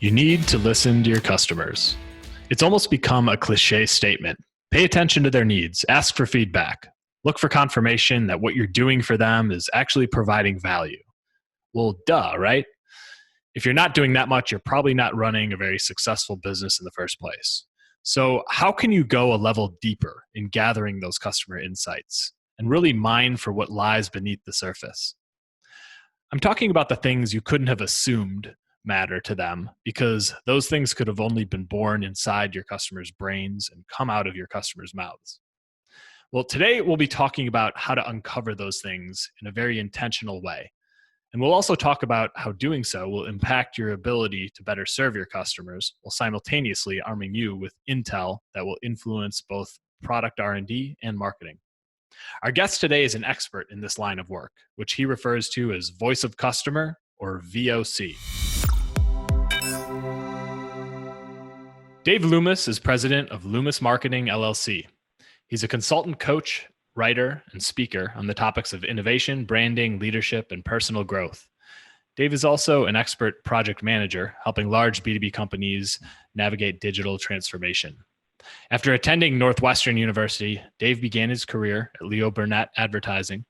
You need to listen to your customers. It's almost become a cliche statement. Pay attention to their needs, ask for feedback, look for confirmation that what you're doing for them is actually providing value. Well, duh, right? If you're not doing that much, you're probably not running a very successful business in the first place. So how can you go a level deeper in gathering those customer insights and really mine for what lies beneath the surface? I'm talking about the things you couldn't have assumed matter to them, because those things could have only been born inside your customers' brains and come out of your customers' mouths. Well, today we'll be talking about how to uncover those things in a very intentional way. And we'll also talk about how doing so will impact your ability to better serve your customers while simultaneously arming you with intel that will influence both product R&D and marketing. Our guest today is an expert in this line of work, which he refers to as voice of customer, or VOC. Dave Loomis is president of Loomis Marketing, LLC. He's a consultant coach, writer, and speaker on the topics of innovation, branding, leadership, and personal growth. Dave is also an expert project manager, helping large B2B companies navigate digital transformation. After attending Northwestern University, Dave began his career at Leo Burnett Advertising.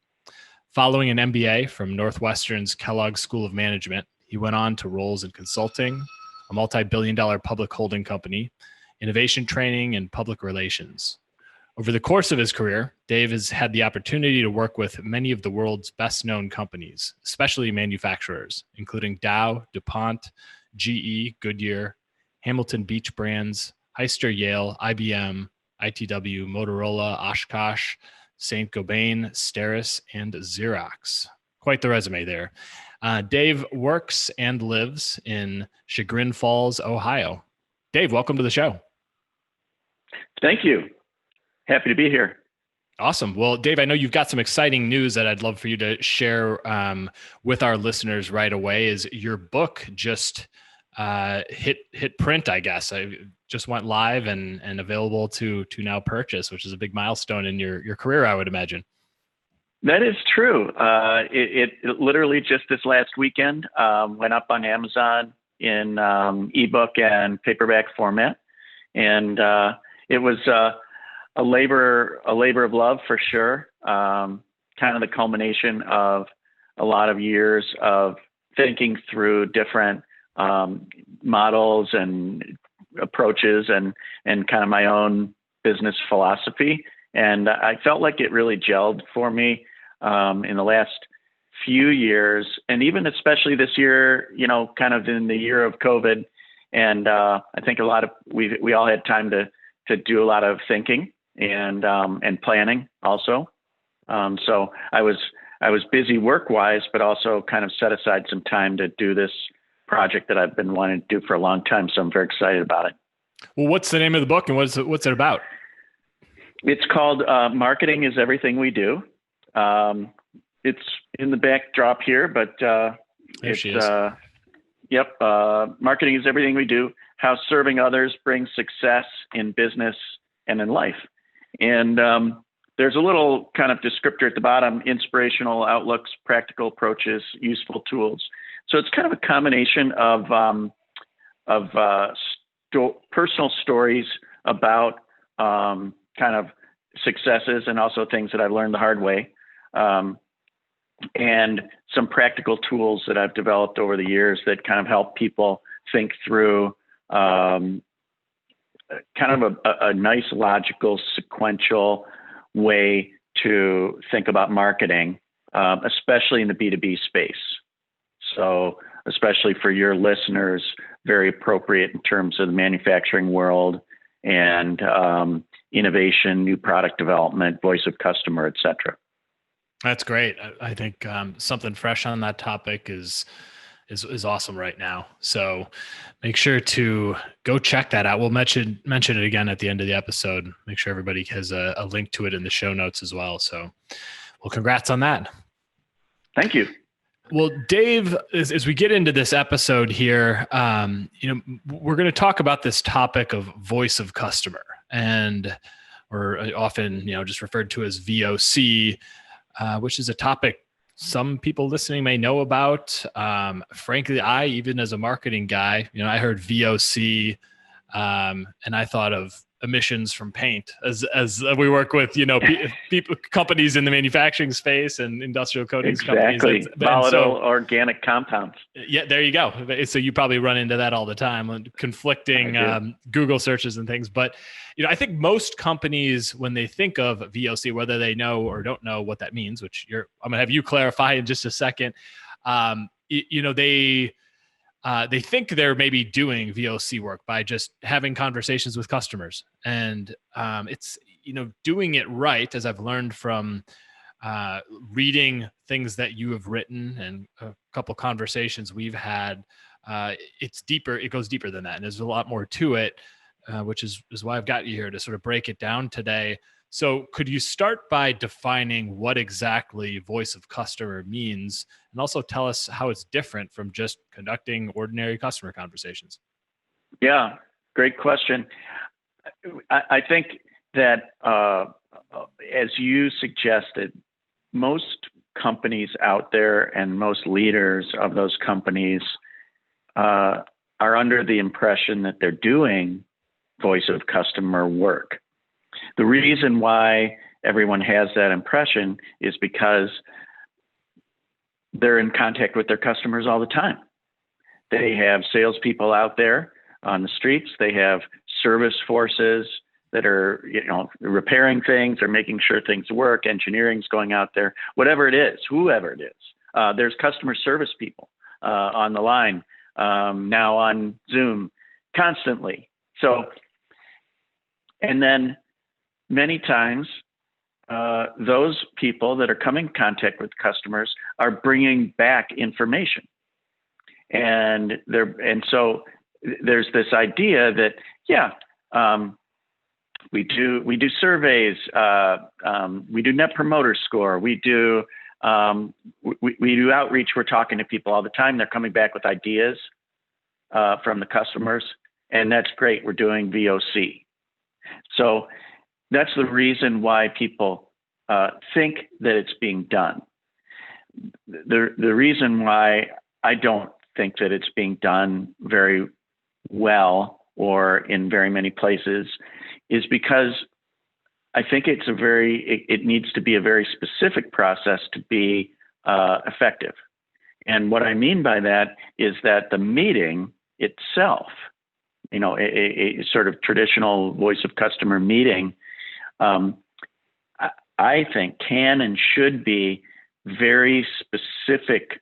Following an MBA from Northwestern's Kellogg School of Management, he went on to roles in consulting, a multi-billion-dollar public holding company, innovation training, and public relations. Over the course of his career, Dave has had the opportunity to work with many of the world's best-known companies, especially manufacturers, including Dow, DuPont, GE, Goodyear, Hamilton Beach Brands, Heister Yale, IBM, ITW, Motorola, Oshkosh, Saint-Gobain, Steris, and Xerox. Quite the resume there. Dave works and lives in Chagrin Falls, Ohio. Dave, welcome to the show. Thank you. Happy to be here. Awesome. Well, Dave, I know you've got some exciting news that I'd love for you to share with our listeners right away. Is your book just hit print, I guess. I just went live and available to now purchase, which is a big milestone in your career, I would imagine. That is true. It literally just this last weekend went up on Amazon in ebook and paperback format, and it was a labor of love for sure. Kind of the culmination of a lot of years of thinking through different models and approaches and kind of my own business philosophy. And I felt like it really gelled for me in the last few years, and even especially this year, kind of in the year of COVID. And I think we all had time to do a lot of thinking and planning also. So I was busy work-wise, but also kind of set aside some time to do this project that I've been wanting to do for a long time. So I'm very excited about it. Well, what's the name of the book and what's it about? It's called Marketing is Everything We Do. It's in the backdrop here, but there she is. Marketing is Everything We Do, How Serving Others Brings Success in Business and in Life. And there's a little kind of descriptor at the bottom: inspirational outlooks, practical approaches, useful tools. So it's kind of a combination of personal stories about kind of successes and also things that I've learned the hard way, and some practical tools that I've developed over the years that kind of help people think through kind of a nice, logical, sequential way to think about marketing, especially in the B2B space. So especially for your listeners, very appropriate in terms of the manufacturing world and innovation, new product development, voice of customer, et cetera. That's great. I think something fresh on that topic is awesome right now. So make sure to go check that out. We'll mention it again at the end of the episode. Make sure everybody has a link to it in the show notes as well. So, well, congrats on that. Thank you. Well, Dave, as we get into this episode here, we're going to talk about this topic of voice of customer, or often, just referred to as VOC, which is a topic some people listening may know about. Frankly, I, even as a marketing guy, I heard VOC, and I thought of emissions from paint as we work with, people, companies in the manufacturing space and industrial coatings companies. Exactly. Volatile organic compounds. Yeah, there you go. So you probably run into that all the time, conflicting Google searches and things. But, I think most companies, when they think of VOC, whether they know or don't know what that means, which I'm going to have you clarify in just a second, they think they're maybe doing VOC work by just having conversations with customers. And it's, doing it right, as I've learned from reading things that you have written and a couple conversations we've had, it's deeper. It goes deeper than that. And there's a lot more to it, which is why I've got you here to sort of break it down today. So could you start by defining what exactly voice of customer means, and also tell us how it's different from just conducting ordinary customer conversations? Yeah, great question. I think that, as you suggested, most companies out there and most leaders of those companies are under the impression that they're doing voice of customer work. The reason why everyone has that impression is because they're in contact with their customers all the time. They have salespeople out there on the streets. They have service forces that are, repairing things or making sure things work. Engineering's going out there, whatever it is, whoever it is. There's customer service people on the line now on Zoom constantly. So, and then many times, those people that are coming in contact with customers are bringing back information, and so there's this idea that we do surveys, we do Net Promoter Score, we do outreach. We're talking to people all the time. They're coming back with ideas from the customers, and that's great. We're doing VOC. So that's the reason why people think that it's being done. The reason why I don't think that it's being done very well or in very many places is because I think it needs to be a very specific process to be effective. And what I mean by that is that the meeting itself, a sort of traditional voice of customer meeting, I think can and should be very specific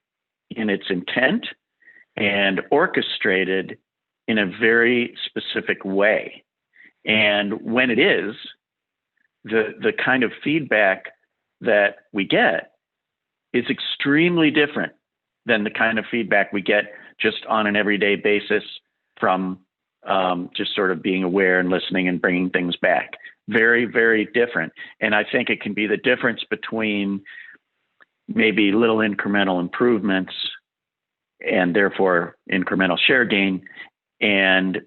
in its intent and orchestrated in a very specific way. And when it is, the kind of feedback that we get is extremely different than the kind of feedback we get just on an everyday basis from just sort of being aware and listening and bringing things back. Very, very different. And I think it can be the difference between maybe little incremental improvements and therefore incremental share gain and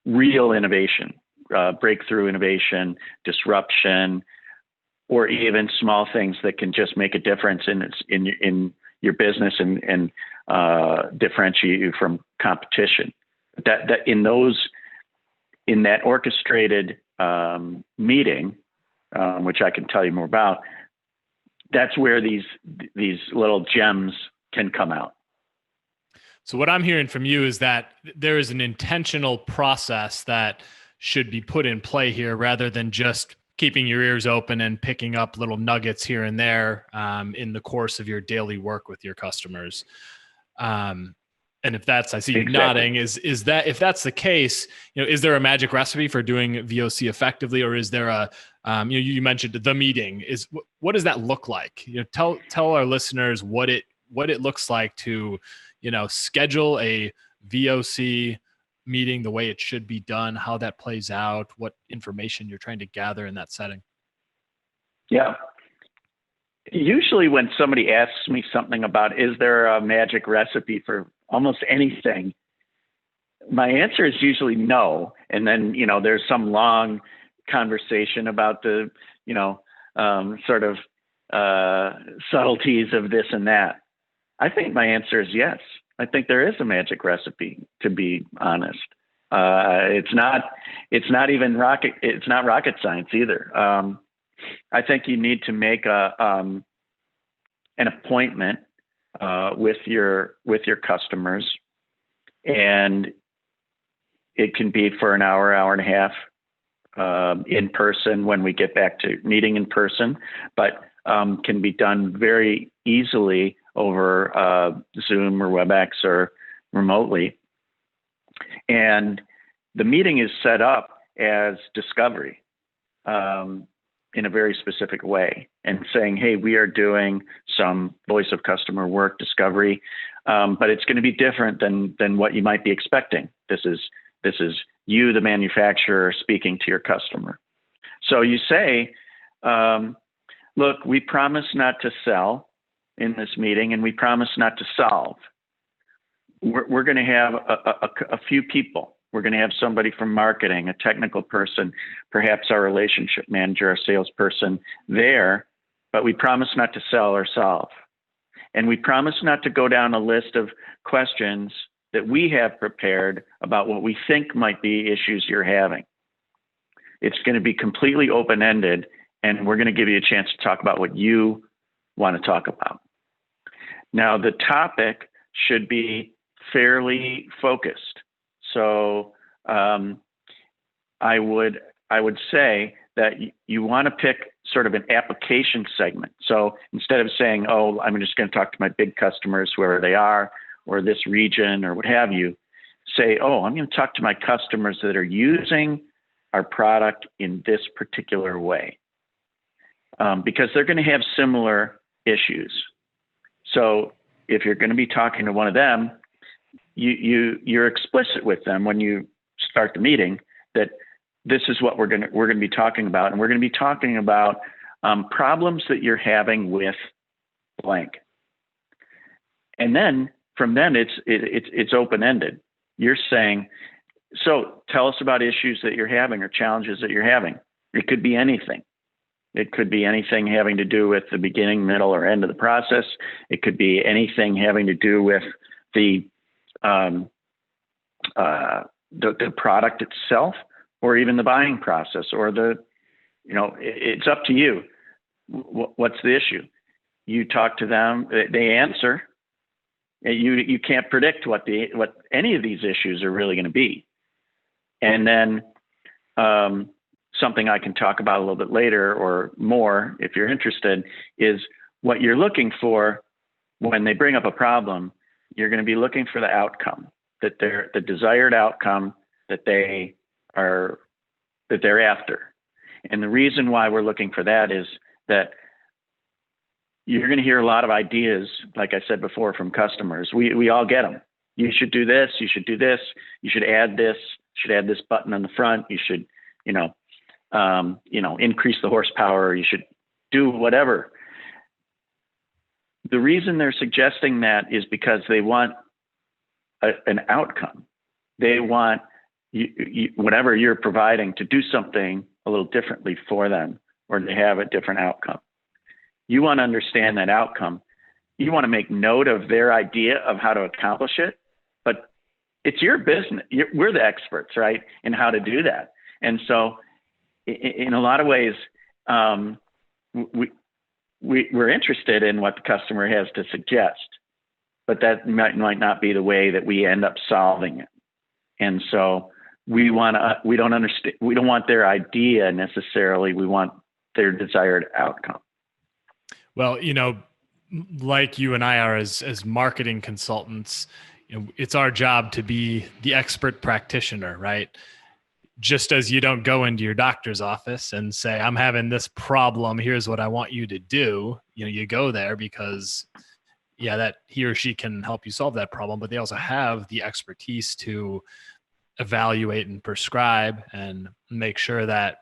real innovation, breakthrough innovation, disruption, or even small things that can just make a difference in your business and differentiate you from competition. That in that orchestrated meeting, which I can tell you more about, that's where these little gems can come out. So what I'm hearing from you is that there is an intentional process that should be put in play here, rather than just keeping your ears open and picking up little nuggets here and there in the course of your daily work with your customers. And if that's, I see you nodding, is that, if that's the case, is there a magic recipe for doing VOC effectively, or is there a, you mentioned the meeting, what does that look like? Tell our listeners what it looks like to, schedule a VOC meeting the way it should be done, how that plays out, what information you're trying to gather in that setting. Yeah. Usually when somebody asks me something about, is there a magic recipe for almost anything, my answer is usually no. And then, there's some long conversation about the, sort of subtleties of this and that? I think my answer is yes. I think there is a magic recipe, to be honest. It's not even rocket. It's not rocket science either. I think you need to make an appointment with your customers, and it can be for an hour, hour and a half in person when we get back to meeting in person, but can be done very easily over Zoom or WebEx or remotely. And the meeting is set up as discovery in a very specific way, and saying, hey, we are doing some voice of customer work discovery, but it's going to be different than what you might be expecting. This is you, the manufacturer, speaking to your customer. So you say, look, we promise not to sell in this meeting, and we promise not to solve. We're going to have a few people. We're going to have somebody from marketing, a technical person, perhaps our relationship manager, our salesperson there, but we promise not to sell or solve. And we promise not to go down a list of questions that we have prepared about what we think might be issues you're having. It's going to be completely open-ended, and we're going to give you a chance to talk about what you want to talk about. Now, the topic should be fairly focused. So I would say that you want to pick sort of an application segment. So instead of saying, oh, I'm just going to talk to my big customers, wherever they are, or this region, or what have you, say, oh, I'm going to talk to my customers that are using our product in this particular way, because they're going to have similar issues. So if you're going to be talking to one of them, you're explicit with them when you start the meeting that this is what we're going to be talking about, and we're going to be talking about problems that you're having with blank. And then from then it's open-ended. You're saying, so tell us about issues that you're having or challenges that you're having. It could be anything. It could be anything having to do with the beginning, middle, or end of the process. It could be anything having to do with the product itself, or even the buying process, or it's up to you. What's the issue? You talk to them, they answer. You can't predict what any of these issues are really going to be. And then something I can talk about a little bit later or more, if you're interested, is what you're looking for when they bring up a problem. You're going to be looking for the outcome, the desired outcome that they're after. And the reason why we're looking for that is that you're going to hear a lot of ideas, like I said before, from customers. We all get them. You should do this. You should do this. You should add this. You should add this button on the front. You should, increase the horsepower. You should do whatever. The reason they're suggesting that is because they want an outcome. They want whatever you're providing to do something a little differently for them, or to have a different outcome. You want to understand that outcome. You want to make note of their idea of how to accomplish it, but it's your business. We're the experts, right, in how to do that. And so in a lot of ways, we're interested in what the customer has to suggest, but that might not be the way that we end up solving it. And so we don't want their idea necessarily. We want their desired outcome. Well, like you and I are as marketing consultants, it's our job to be the expert practitioner, right? Just as you don't go into your doctor's office and say, I'm having this problem, here's what I want you to do. You go there because, that he or she can help you solve that problem, but they also have the expertise to evaluate and prescribe and make sure that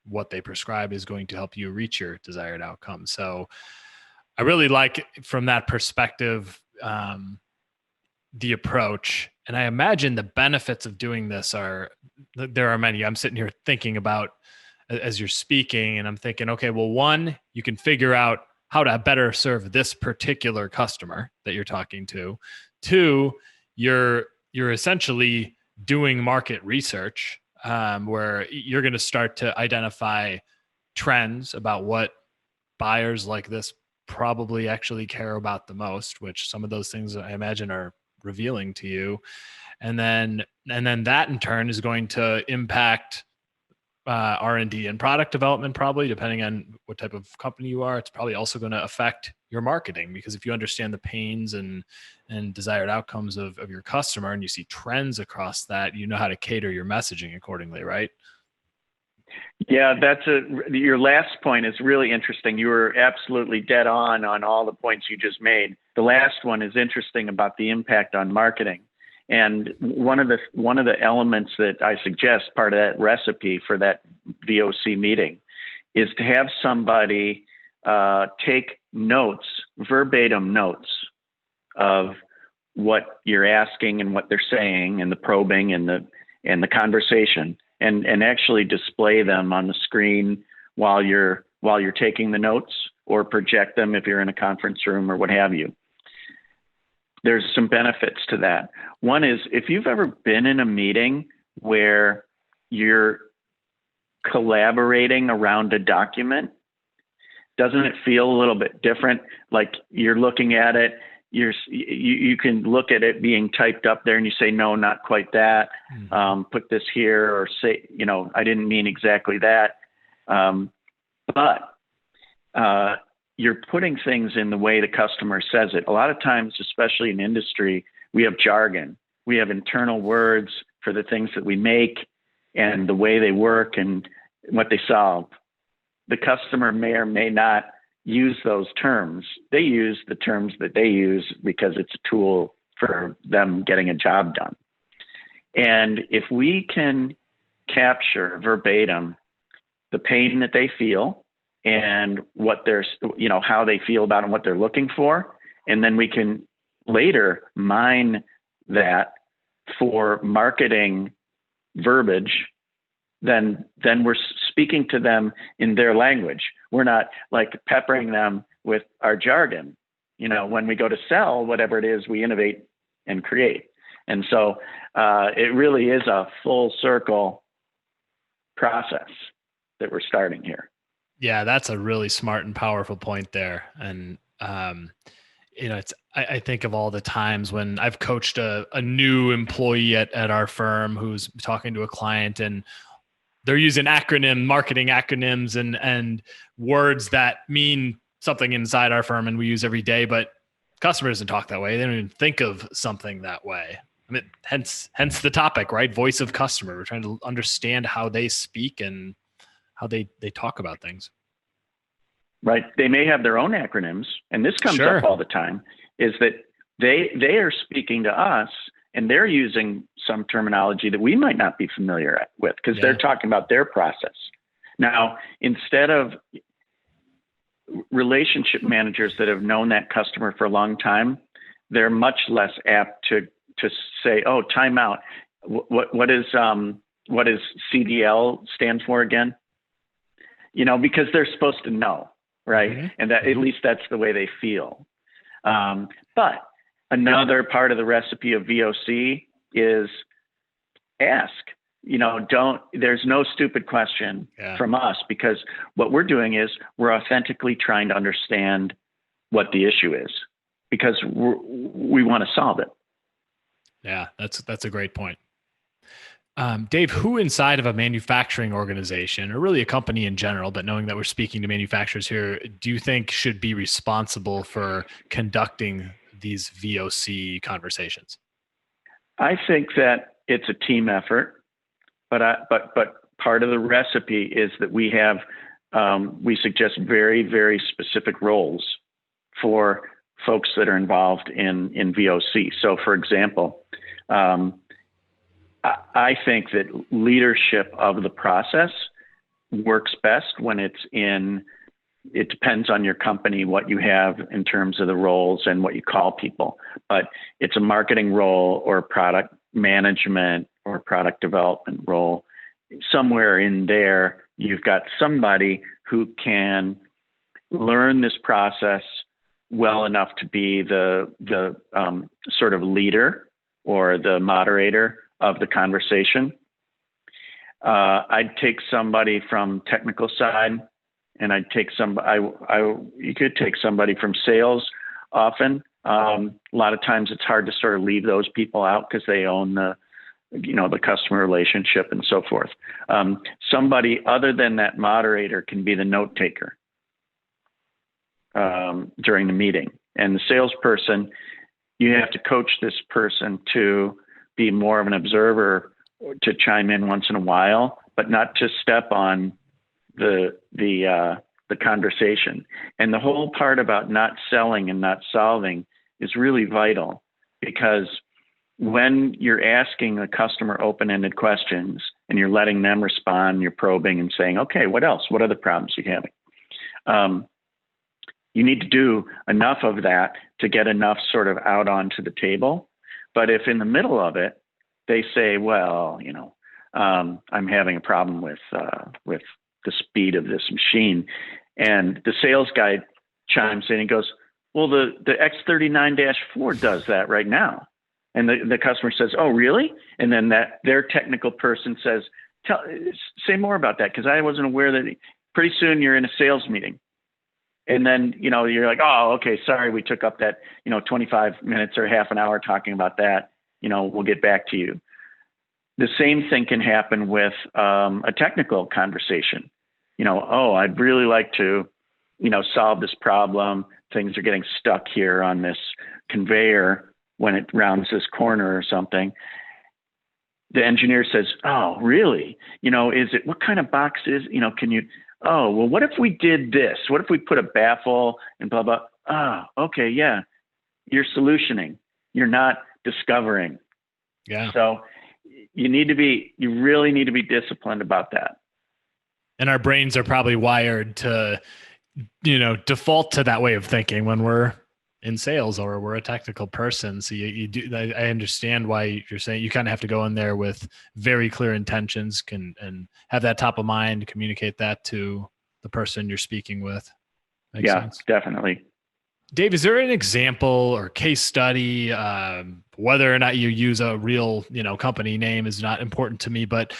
what they prescribe is going to help you reach your desired outcome. So I really like, from that perspective, the approach. And I imagine the benefits of doing this there are many. I'm sitting here thinking about as you're speaking, and I'm thinking, okay, well, one, you can figure out how to better serve this particular customer that you're talking to. Two, you're essentially doing market research, where you're going to start to identify trends about what buyers like this probably actually care about the most, which some of those things I imagine are revealing to you. And then that in turn is going to impact R&D and product development, probably depending on what type of company you are. It's probably also going to affect your marketing, because if you understand the pains and desired outcomes of your customer, and you see trends across that, you know how to cater your messaging accordingly, right? Yeah, your last point is really interesting. You were absolutely dead on all the points you just made. The last one is interesting about the impact on marketing. And one of the elements that I suggest, part of that recipe for that VOC meeting, is to have somebody take notes, verbatim notes of what you're asking and what they're saying, and the probing and the conversation, and actually display them on the screen while you're taking the notes, or project them if you're in a conference room or what have you. There's some benefits to that. One is, if you've ever been in a meeting where you're collaborating around a document, doesn't it feel a little bit different? Like you're looking at it, you can look at it being typed up there and you say, no, not quite that. Put this here, or say, I didn't mean exactly that. But you're putting things in the way the customer says it. A lot of times, especially in industry, we have jargon. We have internal words for the things that we make and the way they work and what they solve. The customer may or may not use those terms. They use the terms that they use because it's a tool for them getting a job done. And if we can capture verbatim the pain that they feel and what they're, how they feel about it and what they're looking for, and then we can later mine that for marketing verbiage, then we're speaking to them in their language. We're not like peppering them with our jargon. When we go to sell whatever it is, we innovate and create. And so it really is a full circle process that we're starting here. Yeah, that's a really smart and powerful point there. And, I think of all the times when I've coached a new employee at our firm who's talking to a client, and they're using marketing acronyms and words that mean something inside our firm and we use every day, but customers doesn't talk that way. They don't even think of something that way. I mean, hence the topic, right? Voice of customer. We're trying to understand how they speak and how they talk about things. Right. They may have their own acronyms, and this comes Sure. up all the time, is that they are speaking to us and they're using some terminology that we might not be familiar with, because they're talking about their process. Now, instead of relationship managers that have known that customer for a long time, they're much less apt to say, "Oh, time out. What is CDL stand for again?" Because they're supposed to know, right? Mm-hmm. And that at least that's the way they feel. But another part of the recipe of VOC is ask. There's no stupid question from us, because what we're doing is we're authentically trying to understand what the issue is, because we want to solve it. Yeah, that's a great point. Dave, who inside of a manufacturing organization, or really a company in general, but knowing that we're speaking to manufacturers here, do you think should be responsible for conducting these VOC conversations? I think that it's a team effort, but part of the recipe is that we have we suggest very, very specific roles for folks that are involved in VOC. So, for example, I think that leadership of the process works best when it depends on your company, what you have in terms of the roles and what you call people. But it's a marketing role or product management or product development role. Somewhere in there, you've got somebody who can learn this process well enough to be the sort of leader or the moderator of the conversation. I'd take somebody from technical side, and I'd take you could take somebody from sales often. A lot of times it's hard to sort of leave those people out because they own the customer relationship and so forth. Somebody other than that moderator can be the note taker during the meeting. And the salesperson, you have to coach this person to be more of an observer, to chime in once in a while, but not to step on the conversation. And the whole part about not selling and not solving is really vital, because when you're asking the customer open-ended questions and you're letting them respond, you're probing and saying, okay, what else? What other problems are you having? You need to do enough of that to get enough sort of out onto the table. But if in the middle of it, they say, well, I'm having a problem with the speed of this machine. And the sales guy chimes in and goes, well, the X39-4 does that right now. And the customer says, oh, really? And then their technical person says, say more about that, because I wasn't aware that. Pretty soon you're in a sales meeting. And then, you're like, oh, okay, sorry, we took up that, 25 minutes or half an hour talking about that. We'll get back to you. The same thing can happen with a technical conversation. Oh, I'd really like to, solve this problem. Things are getting stuck here on this conveyor when it rounds this corner or something. The engineer says, oh, really? What kind of box is, can you, oh, well, what if we did this? What if we put a baffle and blah, blah? Oh, okay, yeah. You're solutioning. You're not discovering. Yeah. So you really need to be disciplined about that. And our brains are probably wired to, default to that way of thinking when we're in sales or we're a technical person. So you do, I understand why you're saying you kind of have to go in there with very clear intentions and have that top of mind, communicate that to the person you're speaking with. Makes sense. Definitely. Dave, is there an example or case study, whether or not you use a real, company name is not important to me, but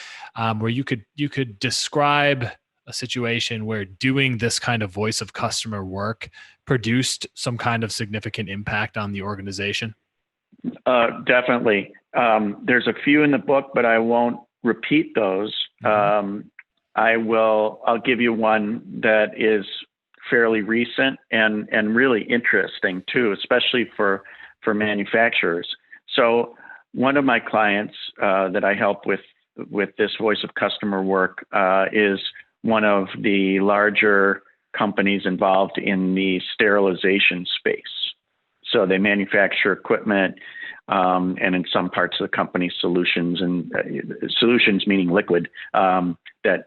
where you could describe a situation where doing this kind of voice of customer work produced some kind of significant impact on the organization? Definitely. There's a few in the book, but I won't repeat those. Mm-hmm. I'll give you one that is fairly recent and really interesting too, especially for manufacturers. So one of my clients that I help with this voice of customer work is one of the larger companies involved in the sterilization space. So they manufacture equipment and in some parts of the company solutions, and solutions meaning liquid that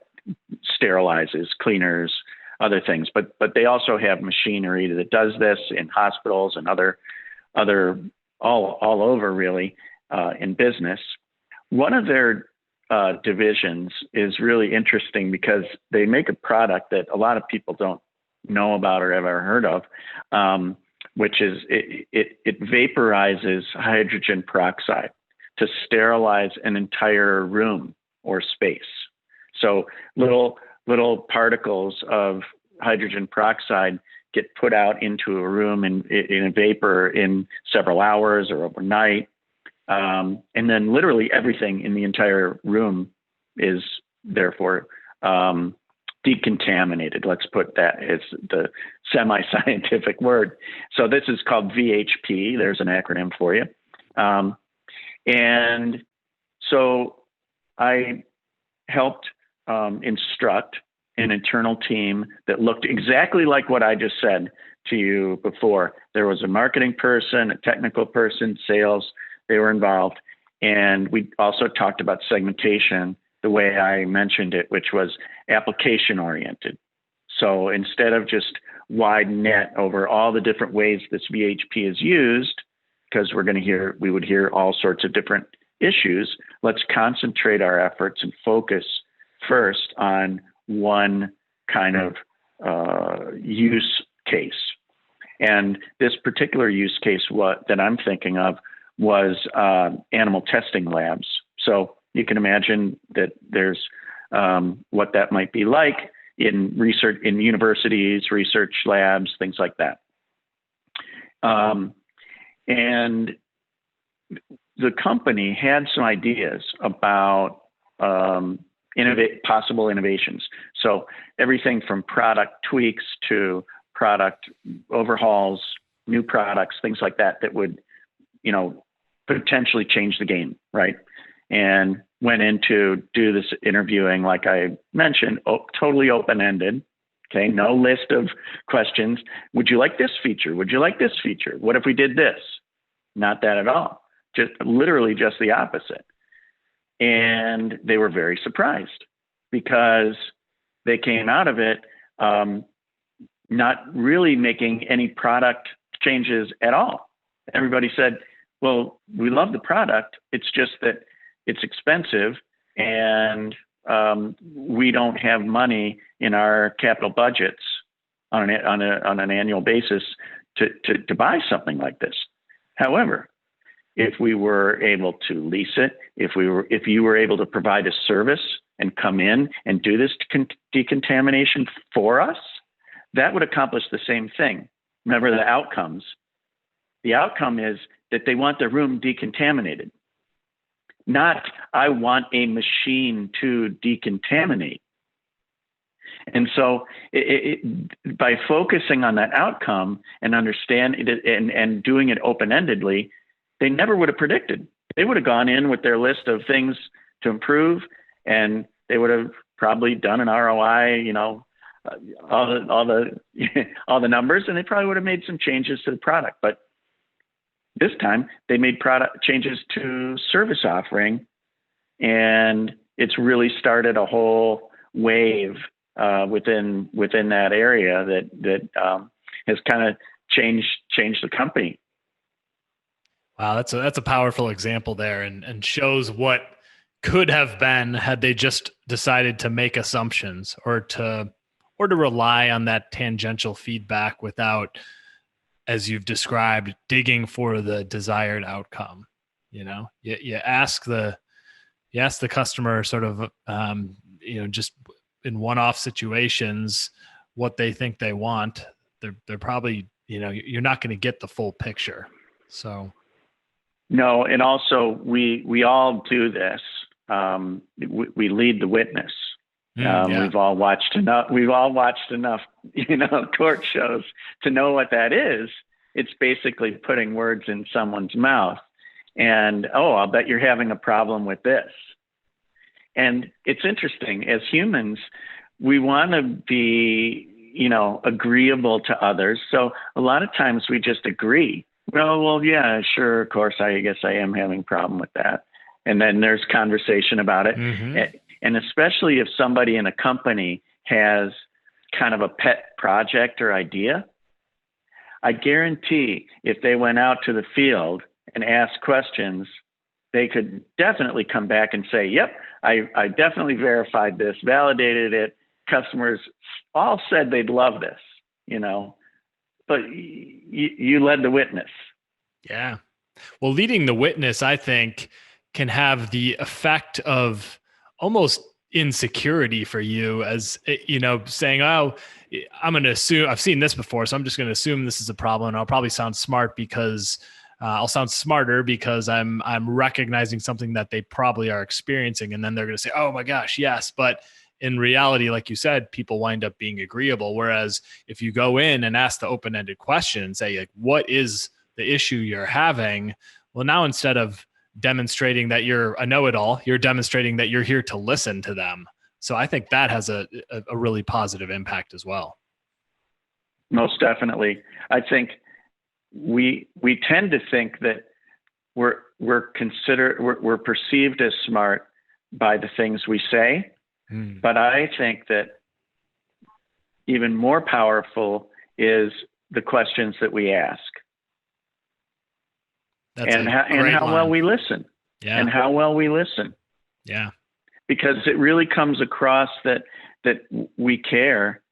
sterilizes, cleaners, other things. But they also have machinery that does this in hospitals and other all over really in business. One of their divisions is really interesting because they make a product that a lot of people don't know about or have ever heard of, which is it vaporizes hydrogen peroxide to sterilize an entire room or space. So little particles of hydrogen peroxide get put out into a room in a vapor in several hours or overnight. And then literally everything in the entire room is therefore decontaminated. Let's put that as the semi-scientific word. So this is called VHP. There's an acronym for you. And so I helped instruct an internal team that looked exactly like what I just said to you before. There was a marketing person, a technical person, sales. They were involved. And we also talked about segmentation the way I mentioned it, which was application oriented. So instead of just wide net over all the different ways this VHP is used, because we would hear all sorts of different issues, let's concentrate our efforts and focus first on one kind of use case. And this particular use case that I'm thinking of was animal testing labs. So you can imagine that there's what that might be like in research, in universities, research labs, things like that. And the company had some ideas about possible innovations. So everything from product tweaks to product overhauls, new products, things like that, that would, potentially change the game, right? And went in to do this interviewing, like I mentioned, totally open-ended. Okay, no list of questions. Would you like this feature? Would you like this feature? What if we did this? Not that at all. Just literally just the opposite. And they were very surprised because they came out of it not really making any product changes at all. Everybody said, well, we love the product. It's just that it's expensive and we don't have money in our capital budgets on an annual basis to buy something like this. However, if we were able to lease it, if you were able to provide a service and come in and do this decontamination for us, that would accomplish the same thing. Remember the outcomes. The outcome is that they want their room decontaminated. Not, I want a machine to decontaminate. And so by focusing on that outcome and understand it and doing it open-endedly, they never would have predicted. They would have gone in with their list of things to improve, and they would have probably done an ROI, all the numbers, and they probably would have made some changes to the product. But this time they made product changes to service offering, and it's really started a whole wave within that area that has kind of changed the company. Wow, that's a powerful example there, and shows what could have been had they just decided to make assumptions or to rely on that tangential feedback without, as you've described, digging for the desired outcome. You ask the customer sort of, just in one-off situations, what they think they want. They're probably, you're not going to get the full picture. So. No. And also we all do this. We lead the witness. Yeah. We've all watched enough, court shows to know what that is. It's basically putting words in someone's mouth and, I'll bet you're having a problem with this. And it's interesting, as humans, we want to be, agreeable to others. So a lot of times we just agree. Well, yeah, sure. Of course, I guess I am having a problem with that. And then there's conversation about it. Mm-hmm. And especially if somebody in a company has kind of a pet project or idea, I guarantee if they went out to the field and asked questions, they could definitely come back and say, yep, I definitely verified this, validated it. Customers all said they'd love this, but you led the witness. Yeah. Well, leading the witness, I think, can have the effect of almost insecurity for you, as saying, I'm going to assume I've seen this before, so I'm just going to assume this is a problem, and I'll probably sound smart because I'll sound smarter because I'm recognizing something that they probably are experiencing, and then they're going to say, oh my gosh, yes. But in reality, like you said, people wind up being agreeable. Whereas if you go in and ask the open-ended question and say, like, what is the issue you're having? Well, now instead of demonstrating that you're a know-it-all, you're demonstrating that you're here to listen to them. So I think that has a really positive impact as well. Most definitely. I think we tend to think that we're perceived as smart by the things we say. But I think that even more powerful is the questions that we ask. And how well we listen. Yeah. And how well we listen. Yeah. Because it really comes across that we care,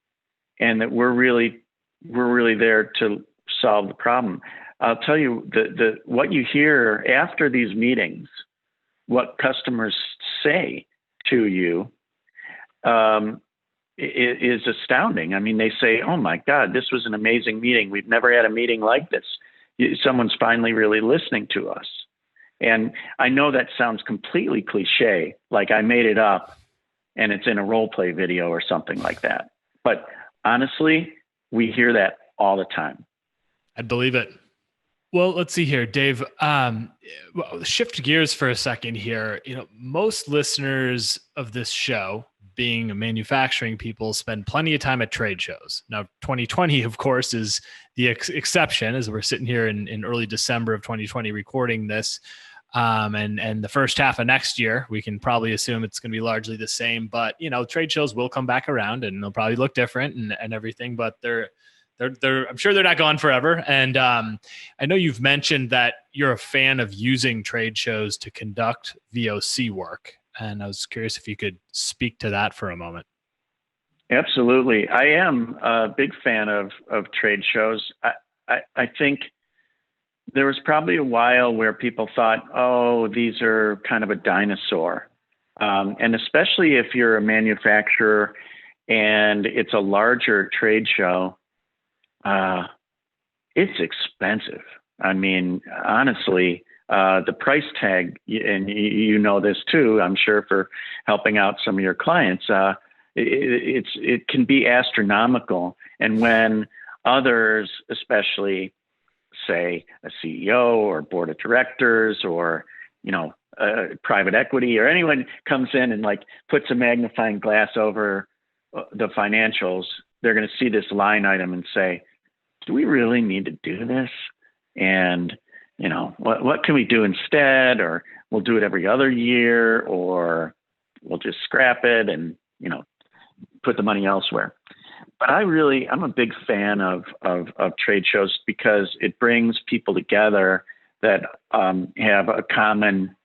and that we're really there to solve the problem. I'll tell you the what you hear after these meetings, what customers say to you, is astounding. I mean, they say, "Oh my God, this was an amazing meeting. We've never had a meeting like this. Someone's finally really listening to us." And I know that sounds completely cliche, like I made it up and it's in a role play video or something like that. But honestly, we hear that all the time. I'd believe it. Well, let's see here, Dave. Shift gears for a second here. Most listeners of this show, being manufacturing people, spend plenty of time at trade shows. Now, 2020, of course, is the exception, as we're sitting here in early December of 2020 recording this. And the first half of next year, we can probably assume it's going to be largely the same. But trade shows will come back around, and they'll probably look different and everything. But they're I'm sure they're not gone forever. And I know you've mentioned that you're a fan of using trade shows to conduct VOC work. And I was curious if you could speak to that for a moment. Absolutely. I am a big fan of trade shows. I think there was probably a while where people thought, oh, these are kind of a dinosaur. And especially if you're a manufacturer and it's a larger trade show, it's expensive. I mean, honestly, the price tag, and you know this too, I'm sure, for helping out some of your clients, it can be astronomical. And when others, especially say a CEO or board of directors or, private equity or anyone comes in and like puts a magnifying glass over the financials, they're going to see this line item and say, do we really need to do this? And, what can we do instead? Or we'll do it every other year, or we'll just scrap it and, put the money elsewhere. But I'm a big fan of trade shows because it brings people together that have a common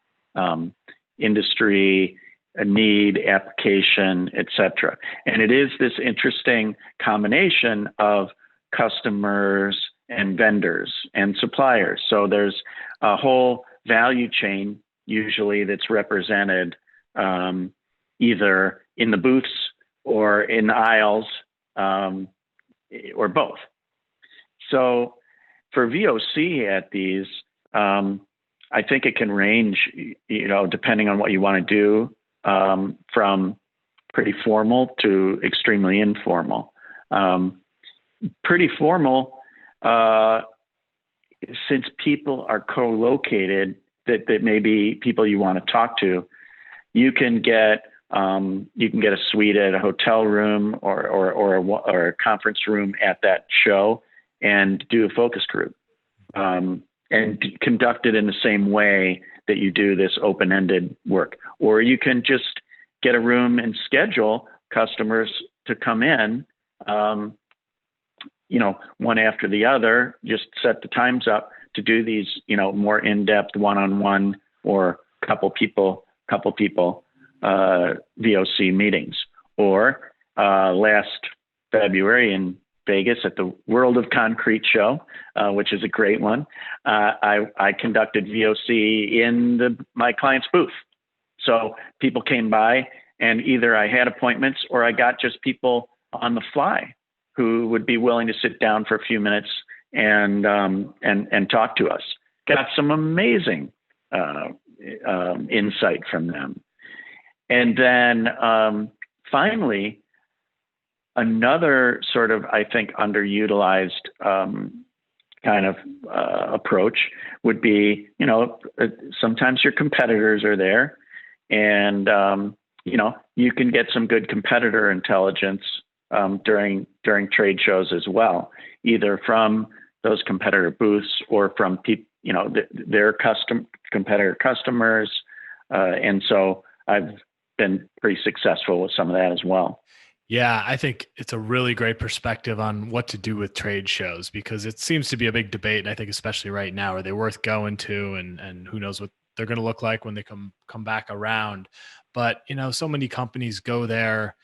industry, a need, application, et cetera. And it is this interesting combination of customers and vendors and suppliers. So there's a whole value chain usually that's represented either in the booths or in the aisles, or both. So for VOC at these, I think it can range, depending on what you want to do, from pretty formal to extremely informal. Pretty formal, since people are co-located, that may be people you want to talk to, you can get a suite at a hotel room or a conference room at that show and do a focus group, and conduct it in the same way that you do this open-ended work. Or you can just get a room and schedule customers to come in, one after the other, just set the times up to do these, more in-depth one-on-one or couple people VOC meetings. Or last February in Vegas at the World of Concrete show, which is a great one, I conducted VOC in my client's booth. So people came by, and either I had appointments or I got just people on the fly who would be willing to sit down for a few minutes and talk to us. Got some amazing insight from them. And then finally, another sort of, I think, underutilized kind of approach would be, sometimes your competitors are there, and you can get some good competitor intelligence during trade shows as well, either from those competitor booths or from their competitor customers, and so I've been pretty successful with some of that as well. Yeah, I think it's a really great perspective on what to do with trade shows, because it seems to be a big debate. And I think especially right now, are they worth going to, and who knows what they're going to look like when they come back around. But, so many companies go there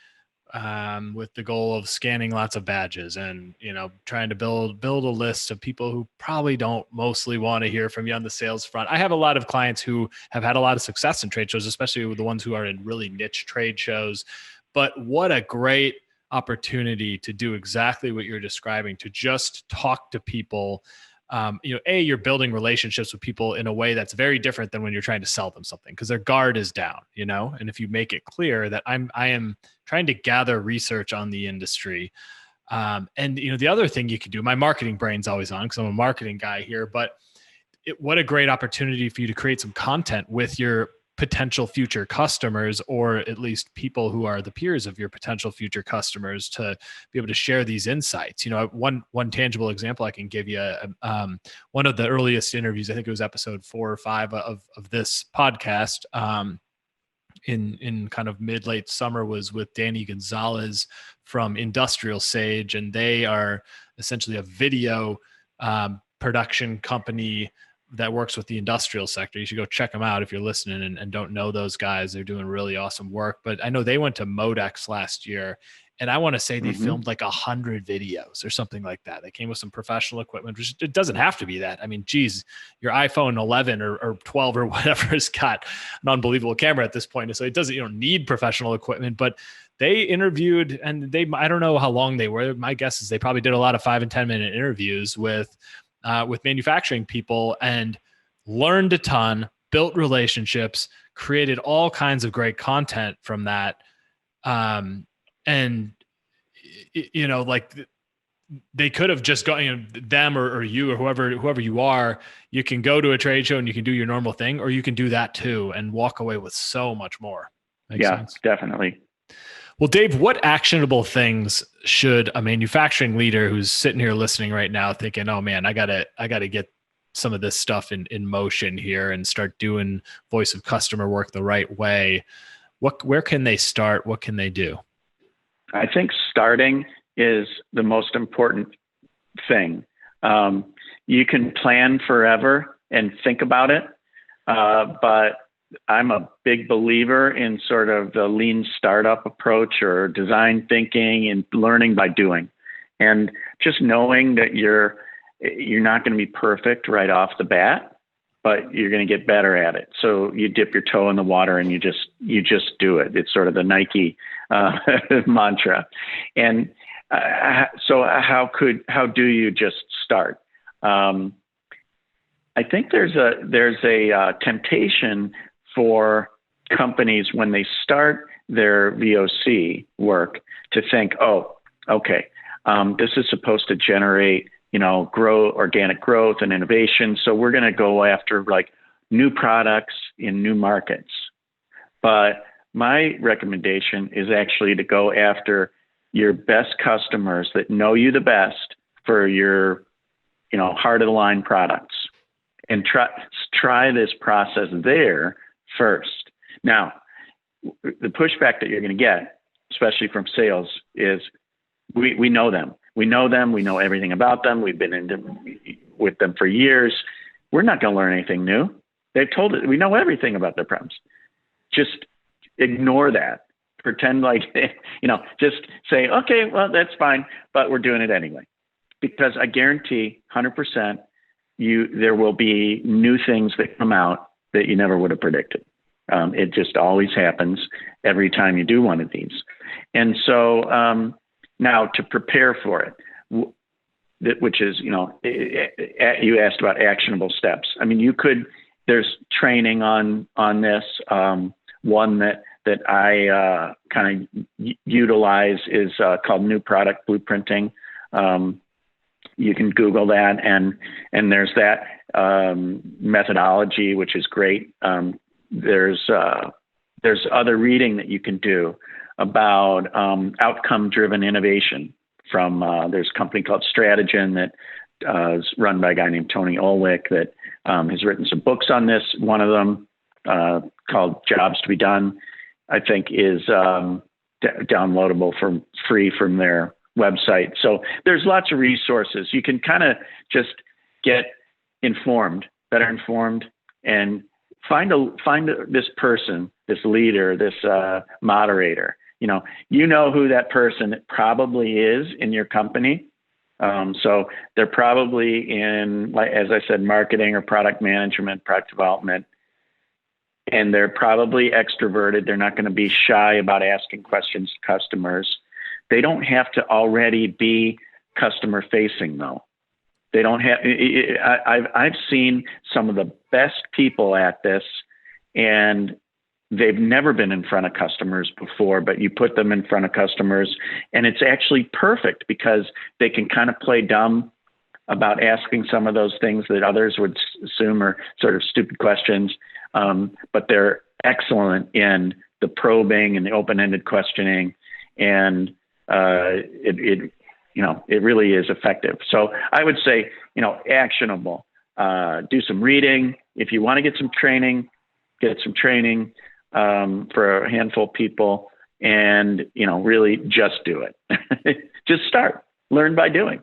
with the goal of scanning lots of badges and, trying to build a list of people who probably don't mostly want to hear from you on the sales front. I have a lot of clients who have had a lot of success in trade shows, especially with the ones who are in really niche trade shows. But what a great opportunity to do exactly what you're describing, to just talk to people. You're building relationships with people in a way that's very different than when you're trying to sell them something, because their guard is down, and if you make it clear that I am trying to gather research on the industry. And the other thing you could do, my marketing brain's always on because I'm a marketing guy here, but what a great opportunity for you to create some content with your potential future customers, or at least people who are the peers of your potential future customers, to be able to share these insights. One tangible example I can give you, one of the earliest interviews, I think it was episode 4 or 5 of this podcast, in kind of late summer, was with Danny Gonzalez from Industrial Sage. And they are essentially a video production company that works with the industrial sector. You should go check them out if you're listening and don't know those guys. They're doing really awesome work. But I know they went to Modex last year, and I want to say they filmed like 100 videos or something like that. They came with some professional equipment, which it doesn't have to be that. I mean, geez, your iPhone 11 or 12 or whatever has got an unbelievable camera at this point. So it doesn't, you don't need professional equipment, but they interviewed, and I don't know how long they were. My guess is they probably did a lot of 5 and 10 minute interviews with manufacturing people, and learned a ton, built relationships, created all kinds of great content from that. And like they could have just gone, them or you or whoever you are, you can go to a trade show and you can do your normal thing, or you can do that too and walk away with so much more. Makes sense? Definitely. Well, Dave, what actionable things should a manufacturing leader who's sitting here listening right now thinking, oh man, I gotta get some of this stuff in motion here and start doing voice of customer work the right way? Where can they start? What can they do? I think starting is the most important thing. You can plan forever and think about it, but I'm a big believer in sort of the lean startup approach, or design thinking and learning by doing, and just knowing that you're not going to be perfect right off the bat, but you're going to get better at it. So you dip your toe in the water and you just do it. It's sort of the Nike mantra. And so how do you just start? I think there's a temptation for companies when they start their VOC work to think, oh, okay, this is supposed to generate, organic growth and innovation. So we're going to go after like new products in new markets. But my recommendation is actually to go after your best customers that know you the best for your, heart of the line products, and try this process there first. Now, the pushback that you're going to get, especially from sales, is we know them. We know them. We know everything about them. We've been with them for years. We're not going to learn anything new. They've told us we know everything about their problems. Just ignore that. Pretend like, just say, okay, well, that's fine, but we're doing it anyway. Because I guarantee 100% there will be new things that come out that you never would have predicted. It just always happens every time you do one of these. And so now to prepare for it, which is, you asked about actionable steps. I mean, there's training on this. One that I kind of utilize is called New Product Blueprinting. You can Google that, and there's that methodology, which is great. There's other reading that you can do about outcome-driven innovation from there's a company called Stratagen that is run by a guy named Tony Olwick that has written some books on this. One of them called Jobs to be Done, I think, is downloadable for free from their website. So there's lots of resources. You can kind of just get better informed, and find this person, this leader, this moderator, you know who that person probably is in your company. So they're probably in, like, as I said, marketing or product management, product development, and they're probably extroverted. They're not going to be shy about asking questions to customers. They don't have to already be customer facing though. They don't have, I've seen some of the best people at this, and they've never been in front of customers before, but you put them in front of customers and it's actually perfect because they can kind of play dumb about asking some of those things that others would assume are sort of stupid questions. But they're excellent in the probing and the open-ended questioning, and it really is effective. So I would say, actionable. Do some reading. If you want to get some training for a handful of people, and really just do it. Just start. Learn by doing.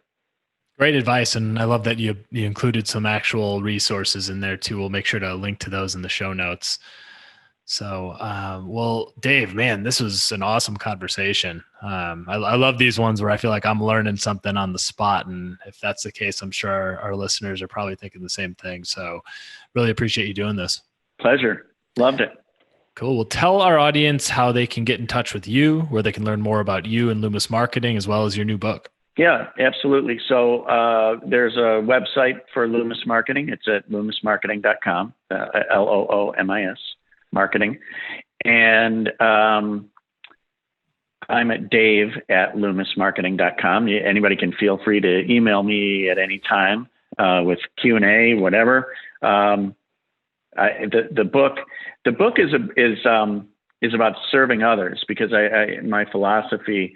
Great advice. And I love that you included some actual resources in there too. We'll make sure to link to those in the show notes. So, well, Dave, man, this was an awesome conversation. I love these ones where I feel like I'm learning something on the spot. And if that's the case, I'm sure our listeners are probably thinking the same thing. So really appreciate you doing this. Pleasure. Loved it. Cool. Well, tell our audience how they can get in touch with you, where they can learn more about you and Loomis Marketing, as well as your new book. Yeah, absolutely. So there's a website for Loomis Marketing. It's at loomismarketing.com, Loomis marketing. And I'm at dave@loomismarketing.com. Anybody can feel free to email me at any time with Q&A, whatever. The book is about serving others, because my philosophy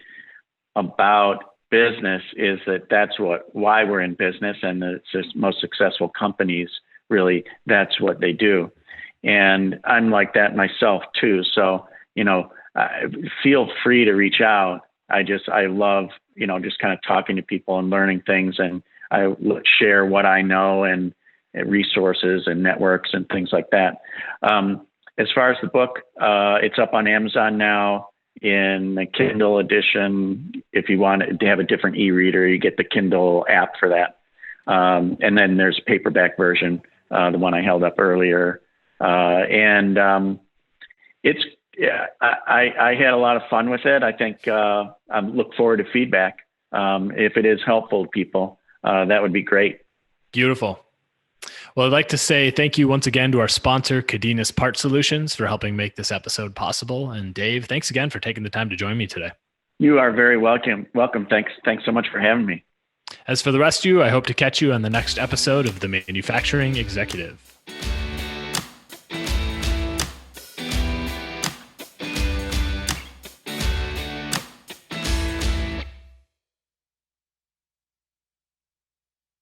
about business is that's why we're in business, and the most successful companies, really, that's what they do. And I'm like that myself too. So, feel free to reach out. I love, just kind of talking to people and learning things, and I share what I know and resources and networks and things like that. As far as the book, it's up on Amazon now in the Kindle edition. If you want to have a different e-reader, you get the Kindle app for that. And then there's a paperback version, the one I held up earlier. I had a lot of fun with it. I think I look forward to feedback. If it is helpful to people, that would be great. Beautiful. Well, I'd like to say thank you once again to our sponsor, Cadenas Part Solutions, for helping make this episode possible. And Dave, thanks again for taking the time to join me today. You are very welcome. Thanks so much for having me. As for the rest of you, I hope to catch you on the next episode of The Manufacturing Executive.